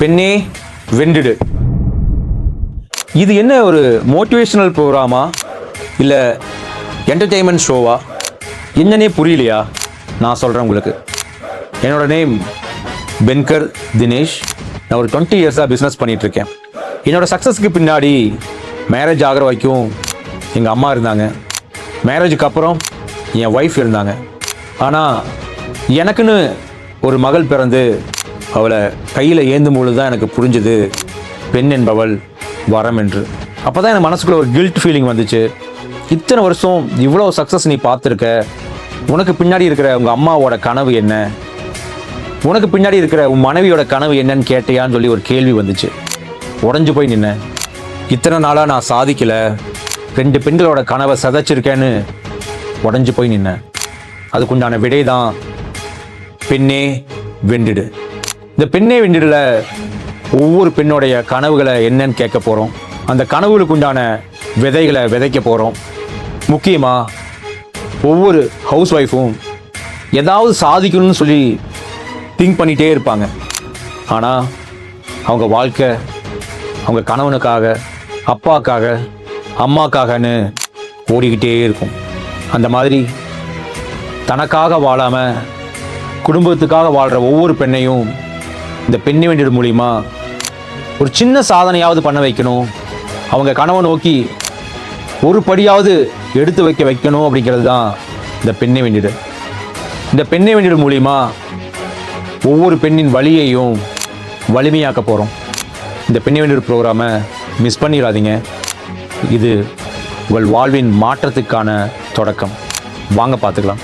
பெண்ணே வென்றிடு. இது என்ன ஒரு மோட்டிவேஷனல் ப்ரோக்ராமா இல்லை என்டர்டெயின்மெண்ட் ஷோவா என்னன்னே புரியலையா? நான் சொல்கிறேன் உங்களுக்கு. என்னோடய நேம் பென்கர் தினேஷ். நான் ஒரு 20 இயர்ஸாக பிஸ்னஸ் பண்ணிகிட்ருக்கேன். என்னோடய சக்ஸஸ்க்கு பின்னாடி மேரேஜ் ஆகிற வரைக்கும் எங்கள் அம்மா இருந்தாங்க. மேரேஜுக்கு அப்புறம் என் ஒய்ஃப் இருந்தாங்க. ஆனால் எனக்குன்னு ஒரு மகள் பிறந்து அவளை கையில் ஏந்தும் பொழுது தான் எனக்கு புரிஞ்சுது பெண் என்பவள் வரம் என்று. அப்போ தான் எனக்கு மனசுக்குள்ள ஒரு கில்ட் ஃபீலிங் வந்துச்சு. இத்தனை வருஷம் இவ்வளோ சக்ஸஸ் நீ பார்த்துருக்க, உனக்கு பின்னாடி இருக்கிற உங்கள் அம்மாவோட கனவு என்ன, உனக்கு பின்னாடி இருக்கிற உன் மனைவியோட கனவு என்னன்னு கேட்டையான்னு சொல்லி ஒரு கேள்வி வந்துச்சு. உடஞ்சி போய் நின்னேன். இத்தனை நாளாக நான் சாதிக்கலை, 2 பெண்களோட கனவை சதைச்சிருக்கேன்னு உடஞ்சி போய் நின்னேன். அதுக்குண்டான விடை தான் பெண்ணே வென்றிடு. இந்த பெண்ணே வென்றிடுல ஒவ்வொரு பெண்ணோடைய கனவுகளை என்னன்னு கேட்க போகிறோம். அந்த கனவுகளுக்கு உண்டான விதைகளை விதைக்க போகிறோம். முக்கியமாக ஒவ்வொரு ஹவுஸ் ஒய்ஃபும் ஏதாவது சாதிக்கணும்னு சொல்லி திங்க் பண்ணிகிட்டே இருப்பாங்க. ஆனால் அவங்க வாழ்க்கை அவங்க கணவனுக்காக, அப்பாக்காக, அம்மாக்காகன்னு ஓடிக்கிட்டே இருக்கும். அந்த மாதிரி தனக்காக வாழாமல் குடும்பத்துக்காக வாழ்கிற ஒவ்வொரு பெண்ணையும் இந்த பெண்ணை வென்றிடு மூலிமா ஒரு சின்ன சாதனையாவது பண்ண வைக்கணும், அவங்க கனவை நோக்கி ஒரு படியாவது எடுத்து வைக்கணும் அப்படிங்கிறது தான் இந்த பெண்ணை வென்றிடு. இந்த பெண்ணை வென்றிடு மூலிமா ஒவ்வொரு பெண்ணின் வலியையும் வலிமையாக்க போகிறோம். இந்த பெண்ணை வென்றிடு ப்ரோக்ராமை மிஸ் பண்ணிடாதீங்க. இது உங்கள் வாழ்வின் மாற்றத்துக்கான தொடக்கம். வாங்க பார்த்துக்கலாம்.